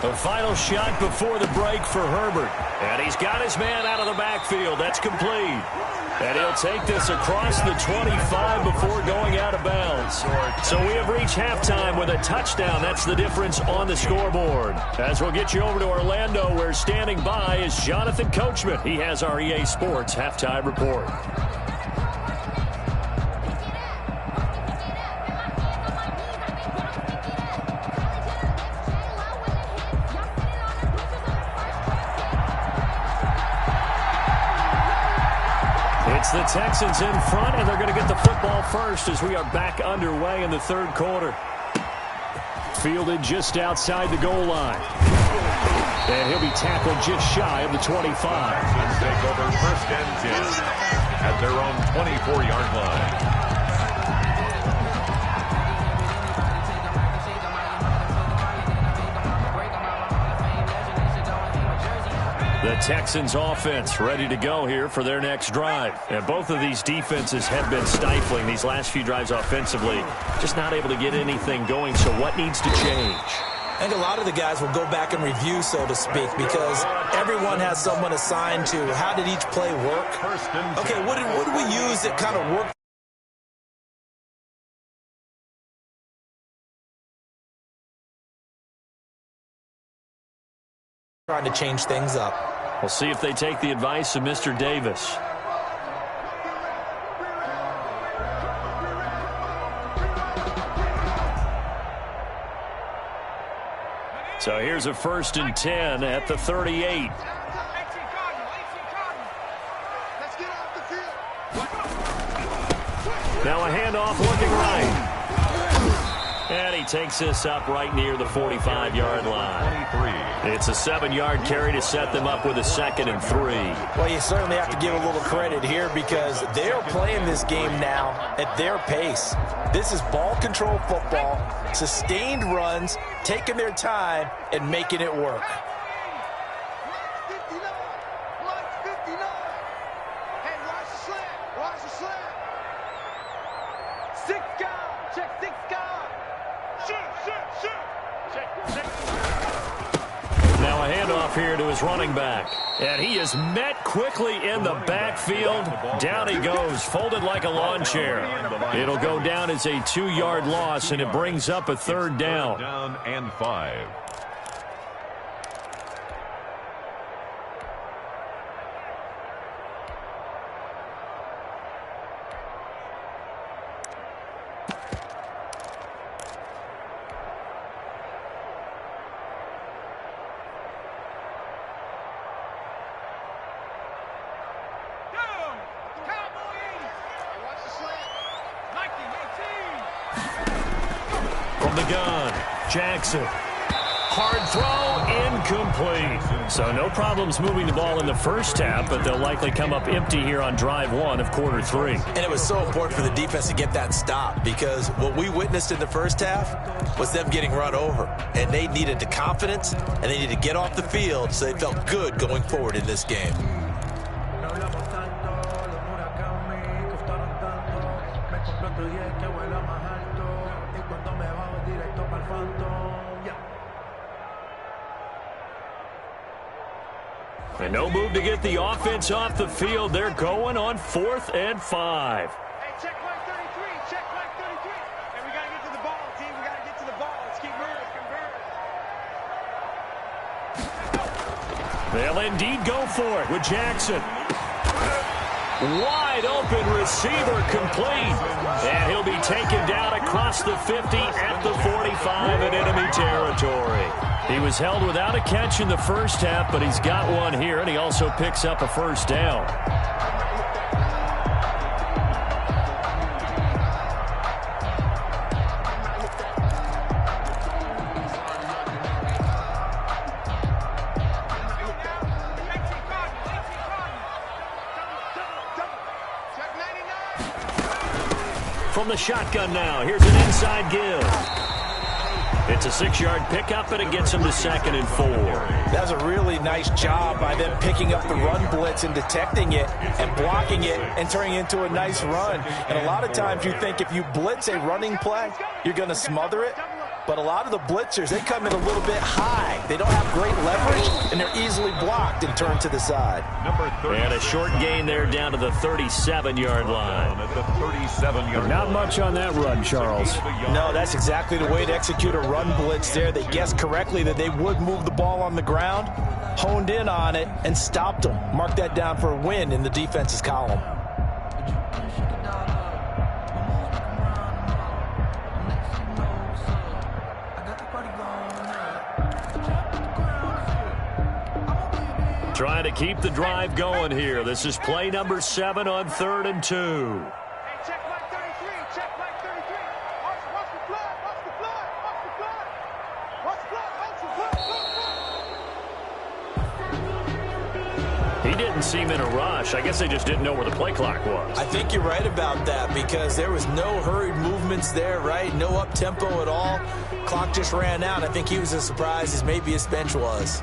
The final shot before the break for Herbert. And he's got his man out of the backfield. That's complete. And he'll take this across the 25 before going out of bounds. So we have reached halftime with a touchdown. That's the difference on the scoreboard. As we'll get you over to Orlando, where standing by is Jonathan Coachman. He has our EA Sports halftime report. It's the Texans in front, and they're going to get the football first as we are back underway in the third quarter. Fielded just outside the goal line. And he'll be tackled just shy of the 25. Texans take over first and 10 at their own 24-yard line. The Texans offense ready to go here for their next drive. And both of these defenses have been stifling these last few drives offensively. Just not able to get anything going. So what needs to change? I think a lot of the guys will go back and review, so to speak, because everyone has someone assigned to how did each play work. Okay, what did we use that kind of worked? Trying to change things up. We'll see if they take the advice of Mr. Davis. So here's a 1st and 10 at the 38. Now a handoff looking right. And he takes this up right near the 45-yard line. It's a 7-yard carry to set them up with a 2nd and 3. Well, you certainly have to give a little credit here because they're playing this game now at their pace. This is ball control football, sustained runs, taking their time and making it work. Now a handoff here to his running back. And he is met quickly in the backfield. Down he goes, folded like a lawn chair. It'll go down as a 2-yard loss, and it brings up a 3rd down. Down and 5. The gun, Jackson. Hard throw, incomplete. So no problems moving the ball in the first half, but they'll likely come up empty here on drive 1 of quarter 3. And it was so important for the defense to get that stop because what we witnessed in the first half was them getting run over. And they needed the confidence, and they needed to get off the field so they felt good going forward in this game. And no move to get the offense off the field. They're going on 4th and 5. Hey, check play 33. Check play 33. And we got to get to the ball, team. We got to get to the ball. Let's keep moving. They'll indeed go for it with Jackson. Wide open receiver complete. And he'll be taken down across the 50 at the 45 in enemy territory. He was held without a catch in the first half, but he's got one here, and he also picks up a 1st down. From the shotgun now, here's an inside give. It's a 6-yard pickup, and it gets him to 2nd and 4. That was a really nice job by them picking up the run blitz and detecting it and blocking it and turning it into a nice run. And a lot of times you think if you blitz a running play, you're going to smother it. But a lot of the blitzers, they come in a little bit high. They don't have great leverage, and they're easily blocked and turned to the side. And a short gain there down to the 37-yard line. At the 37-yard Not much on that run, Charles. No, that's exactly the way to execute a run blitz there. They guessed correctly that they would move the ball on the ground, honed in on it, and stopped them. Mark that down for a win in the defense's column. Trying to keep the drive going here. This is play number 7 on 3rd and 2. Hey, check line 33. Check line 33. Watch the blood. Watch the blood. Watch the blood. Watch the blood. Watch the blood. He didn't seem in a rush. I guess they just didn't know where the play clock was. I think you're right about that because there was no hurried movements there, right? No up-tempo at all. Clock just ran out. I think he was as surprised as maybe his bench was.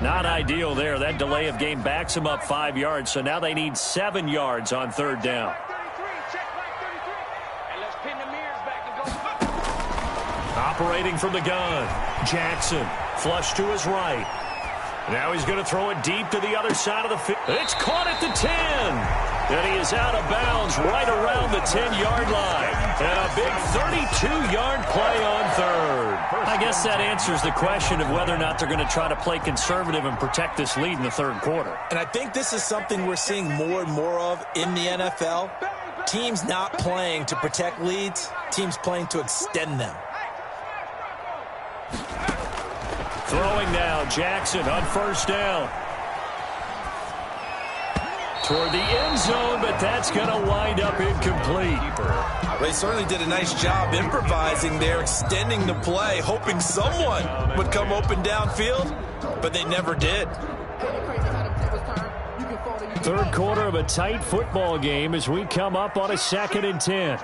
Not ideal there. That delay of game backs them up 5 yards, so now they need 7 yards on 3rd down. Check line 33. And let's pin the mirrors back and go. Operating from the gun. Jackson, flush to his right. Now he's going to throw it deep to the other side of the field. It's caught at the 10. And he is out of bounds right around the 10-yard line. And a big 32-yard play on 3rd. I guess that answers the question of whether or not they're going to try to play conservative and protect this lead in the 3rd quarter. And I think this is something we're seeing more and more of in the NFL. Teams not playing to protect leads, teams playing to extend them. Throwing now, Jackson on 1st down. Toward the end zone, but that's going to wind up incomplete. They certainly did a nice job improvising there, extending the play, hoping someone would come open downfield, but they never did. 3rd quarter of a tight football game as we come up on a 2nd and 10.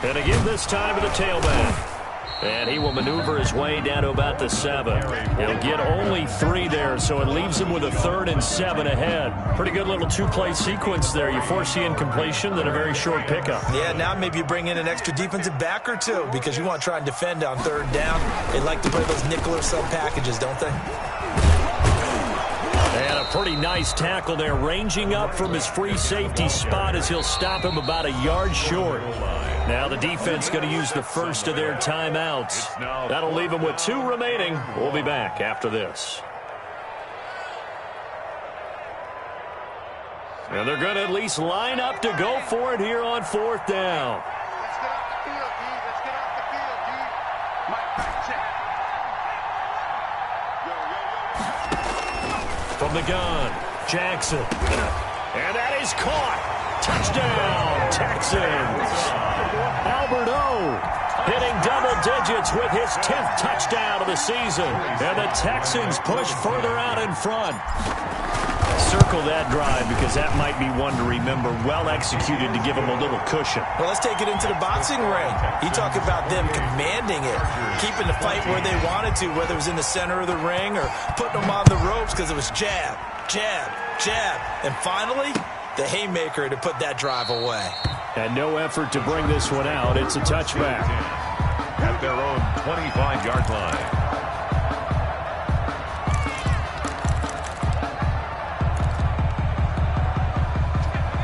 And again this time to the tailback. And he will maneuver his way down to about the 7. He'll get only 3 there, so it leaves him with a 3rd and 7 ahead. Pretty good little 2-play sequence there. You force the incompletion, then a very short pickup. Yeah, now maybe you bring in an extra defensive back or two because you want to try and defend on 3rd down. They like to play those nickel or sub packages, don't they? And a pretty nice tackle there, ranging up from his free safety spot as he'll stop him about a yard short. Now the defense going to use the first of their timeouts. That'll leave them with 2 remaining. We'll be back after this. And they're going to at least line up to go for it here on 4th down. Let's get off the field, D. Let's get off the field, D. Mike, check. From the gun, Jackson. And that is caught. Touchdown, Texans. Albert O hitting double digits with his 10th touchdown of the season. And the Texans push further out in front. Circle that drive because that might be one to remember. Well executed to give them a little cushion. Well, let's take it into the boxing ring. You talk about them commanding it, keeping the fight where they wanted to, whether it was in the center of the ring or putting them on the ropes because it was jab, jab, jab. And finally, the haymaker to put that drive away. And no effort to bring this one out. It's a touchback. At their own 25-yard line.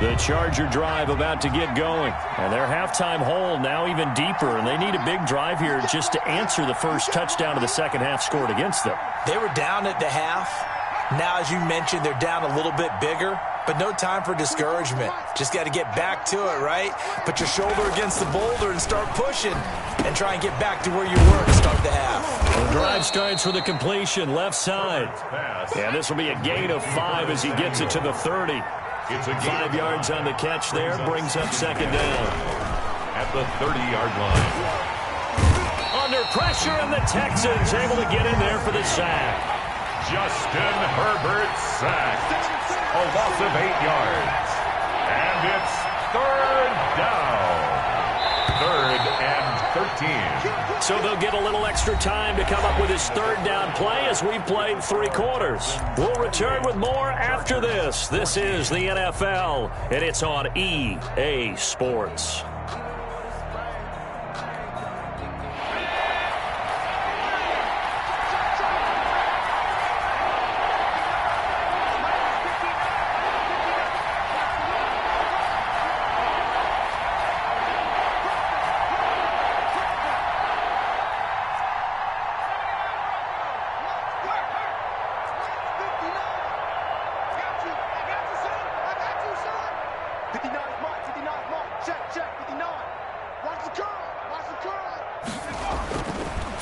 The Charger drive about to get going. And their halftime hole now even deeper. And they need a big drive here just to answer the first touchdown of the second half scored against them. They were down at the half. Now, as you mentioned, they're down a little bit bigger. But no time for discouragement. Just got to get back to it, right? Put your shoulder against the boulder and start pushing. And try and get back to where you were to start the half. The drive starts with a completion, left side. And this will be a gain of 5 as he gets it to the 30. It's a 5 yards on the catch there, brings up 2nd down. At the 30-yard line. Under pressure, and the Texans able to get in there for the sack. Justin Herbert sacked. A loss of 8 yards. And it's 3rd down. 3rd and 13. So they'll get a little extra time to come up with his third down play as we've played 3 quarters. We'll return with more after this. This is the NFL, and it's on EA Sports.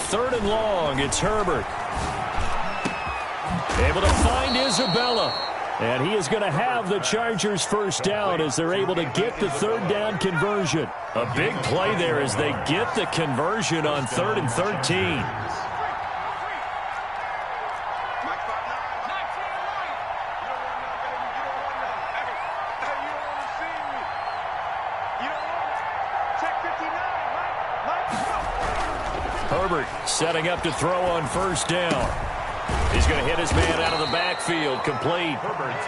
Third and long, it's Herbert. Able to find Isabella. And he is going to have the Chargers first down as they're able to get the third down conversion. A big play there as they get the conversion on 3rd and 13. Herbert setting up to throw on first down. He's going to hit his man out of the backfield, complete.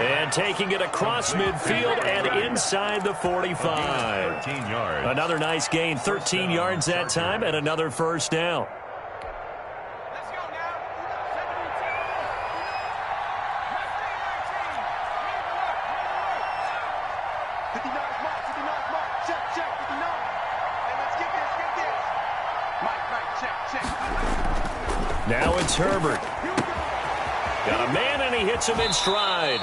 And taking it across midfield and inside the 45. 13 yards. Another nice gain, 13 yards that time, and another first down. Let's go now. 59 mark, 59 mark. Check, 59. Hey, let's get this. Mike, check. Now it's Herbert. Got a man, and he hits him in stride.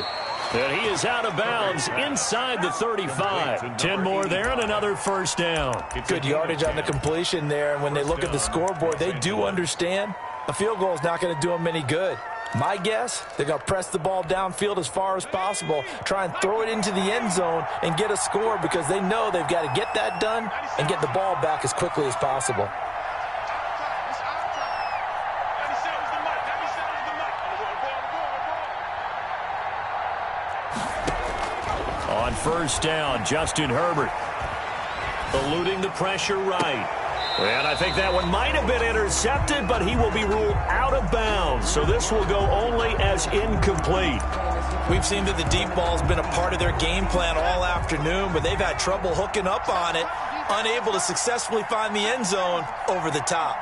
And he is out of bounds inside the 35. 10 more there and another first down. Good yardage on the completion there. And when they look at the scoreboard, they do understand a field goal is not going to do them any good. My guess, they're going to press the ball downfield as far as possible, try and throw it into the end zone and get a score because they know they've got to get that done and get the ball back as quickly as possible. On first down, Justin Herbert eluding the pressure right. And I think that one might have been intercepted, but he will be ruled out of bounds. So this will go only as incomplete. We've seen that the deep ball has been a part of their game plan all afternoon, but they've had trouble hooking up on it, unable to successfully find the end zone over the top.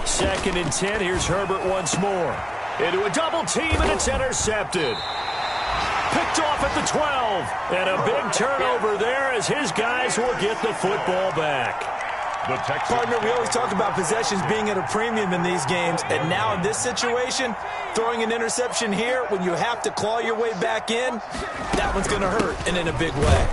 Second and 10. Here's Herbert once more. Into a double team, and it's intercepted. Picked off at the 12. And a big turnover there as his guys will get the football back. Partner, we always talk about possessions being at a premium in these games. And now in this situation, throwing an interception here when you have to claw your way back in, that one's going to hurt, and in a big way.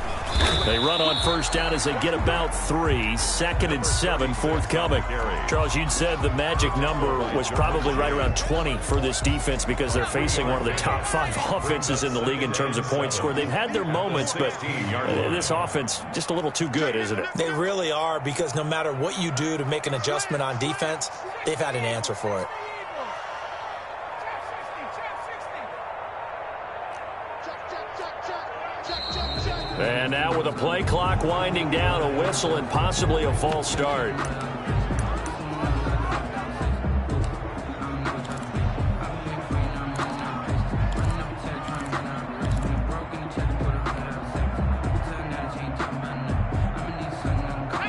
They run on first down as they get about 3. Second and 7 forthcoming. Charles, you'd said the magic number was probably right around 20 for this defense because they're facing one of the top 5 offenses in the league in terms of points scored. They've had their moments, but this offense just a little too good, isn't it? They really are, because no matter what you do to make an adjustment on defense, they've had an answer for it. And now with a play clock winding down, a whistle and possibly a false start.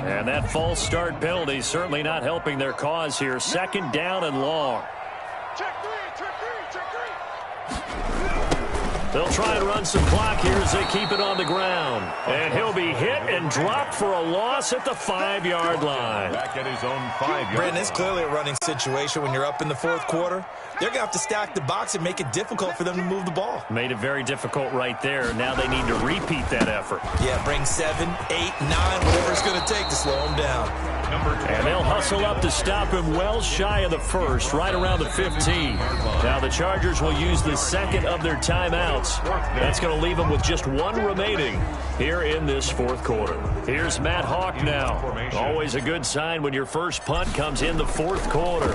And that false start penalty certainly not helping their cause here. Second down and long. They'll try and run some clock here as they keep it on the ground. And he'll be hit and dropped for a loss at the 5-yard line. Back at his own 5-yard Brandon, it's clearly a running situation when you're up in the fourth quarter. They're going to have to stack the box and make it difficult for them to move the ball. Made it very difficult right there. Now they need to repeat that effort. Yeah, bring 7, 8, 9, whatever it's going to take to slow them down. And they'll hustle up to stop him well shy of the first, right around the 15. Now the Chargers will use the second of their timeouts. That's going to leave them with just 1 remaining here in this fourth quarter. Here's Matt Hawk now. Always a good sign when your first punt comes in the fourth quarter.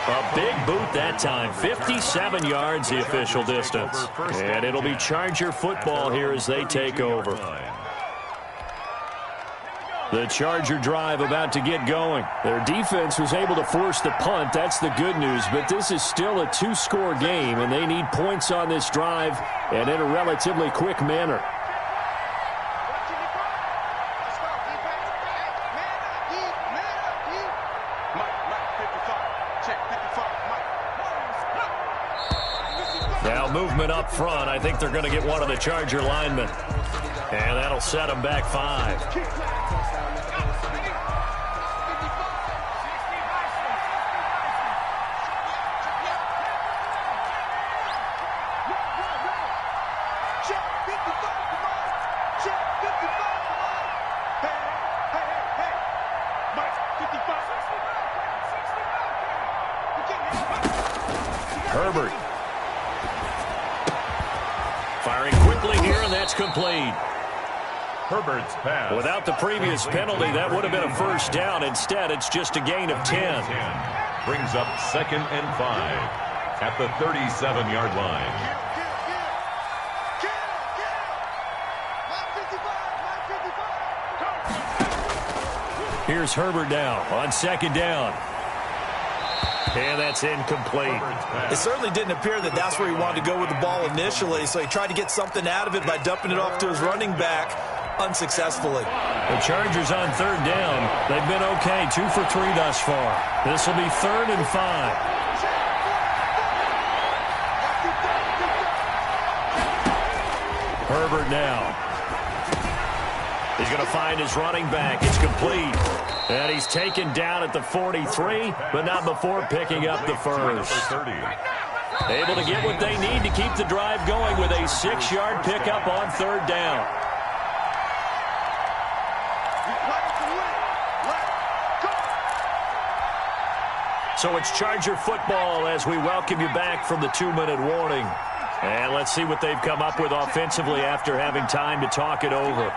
A big boot that time. 57 yards the official distance. And it'll be Charger football here as they take over. The Charger drive about to get going. Their defense was able to force the punt. That's the good news. But this is still a two-score game, and they need points on this drive and in a relatively quick manner. Now movement up front. I think they're going to get one of the Charger linemen. And that'll set them back 5. Herbert. Firing quickly here, and that's complete. Herbert's pass. Without the previous penalty, that would have been a first down. Instead, it's just a gain of 10. Brings up 2nd and 5 at the 37-yard line. Here's Herbert now on 2nd down. And that's incomplete. It certainly didn't appear that that's where he wanted to go with the ball initially, so he tried to get something out of it by dumping it off to his running back unsuccessfully. The Chargers on 3rd down. They've been okay, 2 for 3 thus far. This will be 3rd and 5. Herbert now. He's going to find his running back. It's complete. And he's taken down at the 43, but not before picking up the first. Able to get what they need to keep the drive going with a 6-yard pickup on 3rd down. So it's Charger football as we welcome you back from the 2-minute warning. And let's see what they've come up with offensively after having time to talk it over.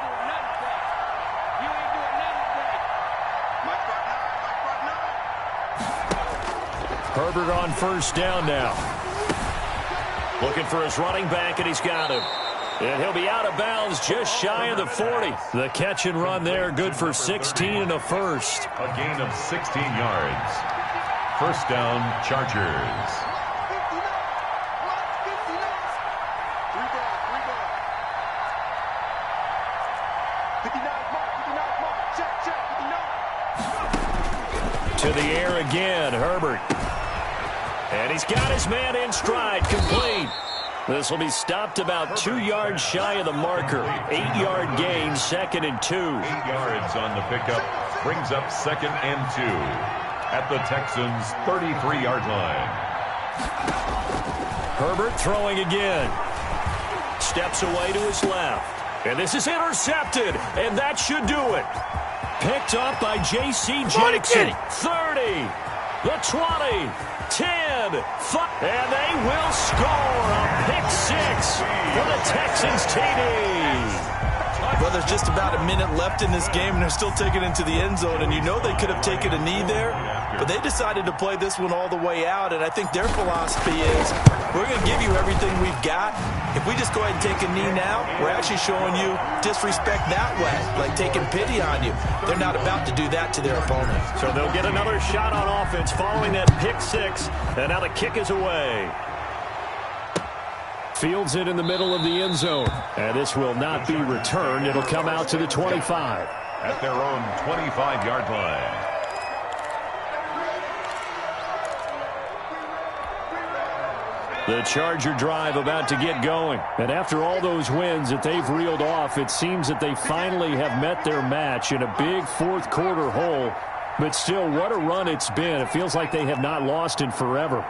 Herbert on 1st down now. Looking for his running back, and he's got him. And he'll be out of bounds just shy of the 40. The catch and run there, good for 16 and a first. A gain of 16 yards. 1st down, Chargers. To the air again, Herbert. And he's got his man in stride, complete. This will be stopped about 2 yards shy of the marker. 8-yard gain, 2nd and 2. 8 yards on the pickup. Brings up 2nd and 2 at the Texans' 33-yard line. Herbert throwing again. Steps away to his left. And this is intercepted, and that should do it. Picked up by J.C. Jackson. 30, the 20, 10, 5, and they will score a pick 6 for the Texans TD. Well, there's just about a minute left in this game, and they're still taking it into the end zone. And you know they could have taken a knee there, but they decided to play this one all the way out. And I think their philosophy is, we're going to give you everything we've got. If we just go ahead and take a knee now, we're actually showing you disrespect that way, like taking pity on you. They're not about to do that to their opponent. So they'll get another shot on offense following that pick 6, and now the kick is away. Fields it in the middle of the end zone. And this will not be returned. It'll come out to the 25. At their own 25-yard line. The Charger drive about to get going. And after all those wins that they've reeled off, it seems that they finally have met their match in a big fourth quarter hole. But still, what a run it's been. It feels like they have not lost in forever.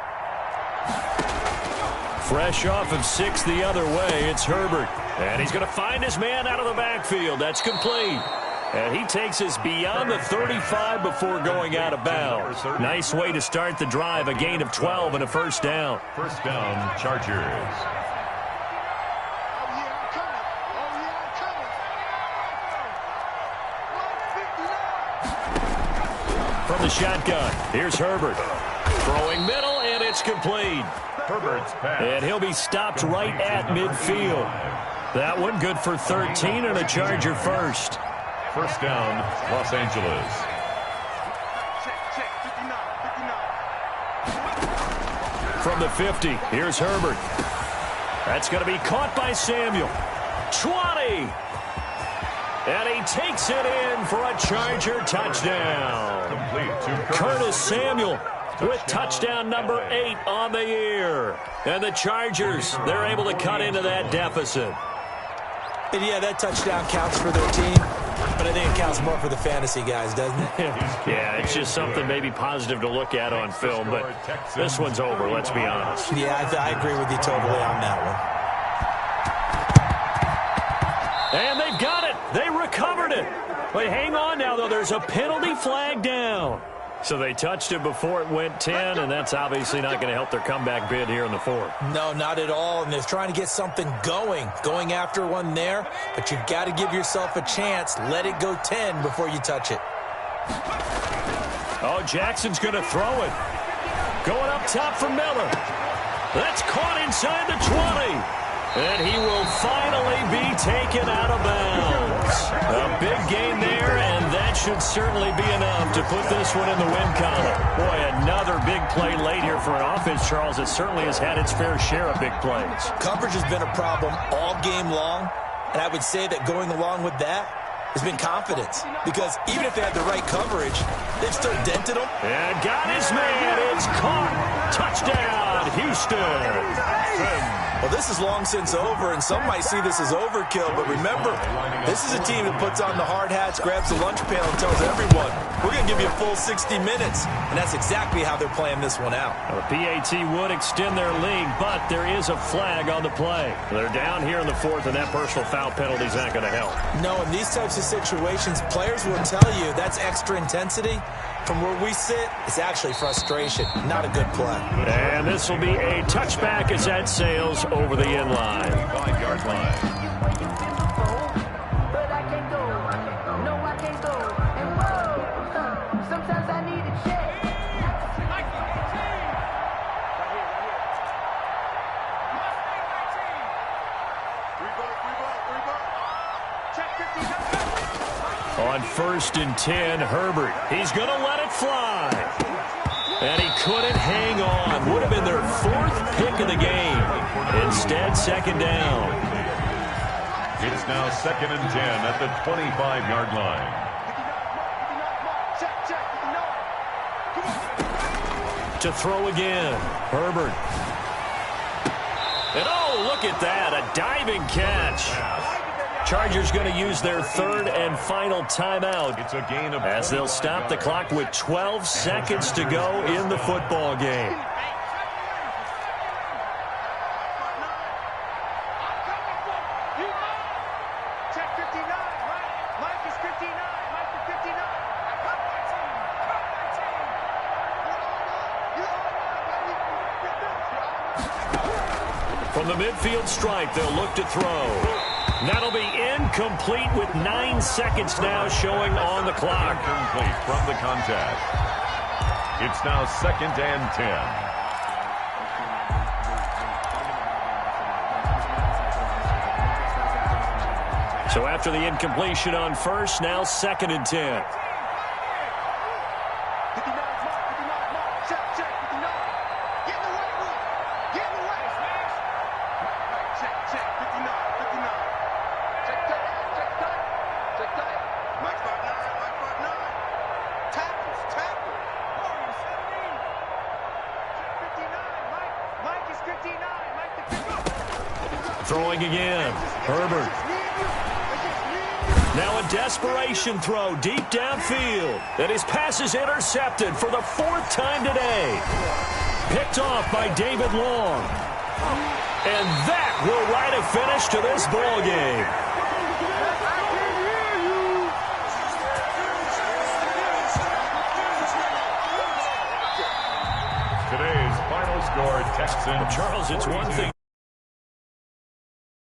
Fresh off of 6 the other way, it's Herbert. And he's going to find his man out of the backfield. That's complete. And he takes us beyond the 35 before going out of bounds. Nice way to start the drive, a gain of 12 and a first down. First down, Chargers. From the shotgun, here's Herbert. Throwing middle, and it's complete. Herbert's pass. And he'll be stopped right at midfield. That one good for 13 and a Charger first. First down, Los Angeles. From the 50, here's Herbert. That's going to be caught by Samuel. 20. And he takes it in for a Charger touchdown. Complete to Curtis Samuel with touchdown number 8 on the year. And the Chargers, they're able to cut into that deficit. And yeah, that touchdown counts for their team, but I think it counts more for the fantasy guys, doesn't it? Yeah, it's just something maybe positive to look at on film, but this one's over, let's be honest. Yeah, I agree with you totally on that one. And they've got it. They recovered it. But hang on now, though. There's a penalty flag down. So they touched it before it went 10, and that's obviously not going to help their comeback bid here in the fourth. No, not at all, and they're trying to get something going after one there, but you've got to give yourself a chance. Let it go 10 before you touch it. Oh, Jackson's going to throw it. Going up top for Miller. That's caught inside the 20. And he will finally be taken out of bounds. A big gain there, and that should certainly be enough to put this one in the win column. Boy, another big play late here for an offense, Charles, that certainly has had its fair share of big plays. Coverage has been a problem all game long, and I would say that going along with that has been confidence. Because even if they had the right coverage, they've still dented them. And got his man. It's caught. Touchdown, Houston. Well, this is long since over, and some might see this as overkill, but remember, this is a team that puts on the hard hats, grabs the lunch pail, and tells everyone, we're going to give you a full 60 minutes, and that's exactly how they're playing this one out. Well, the PAT would extend their lead, but there is a flag on the play. They're down here in the fourth, and that personal foul penalty is not going to help. No, in these types of situations, players will tell you that's extra intensity. From where we sit, it's actually frustration, not a good play. And this will be a touchback as that sails over the end line. 5-yard line. But I can't go. No, I can't go. And whoa, sometimes I need a check. On 1st and 10, Herbert. He's going to let it fly. And he couldn't hang on. Would have been their 4th pick of the game. Instead, 2nd down. It's now 2nd and 10 at the 25-yard line. To throw again, Herbert. And oh, look at that, a diving catch. Chargers going to use their 3rd and final timeout It's a gain of as they'll stop the clock with 12 seconds to go in the football game. From the midfield stripe, they'll look to throw. That'll be incomplete with 9 seconds now showing on the clock. Incomplete from the contact. It's now 2nd and 10. So after the incompletion on 1st, now 2nd and 10. Throwing again, Herbert. Now a desperation throw deep downfield. And his pass is intercepted for the 4th time today. Picked off by David Long. And that will write a finish to this ball game. Texans. Charles, it's one thing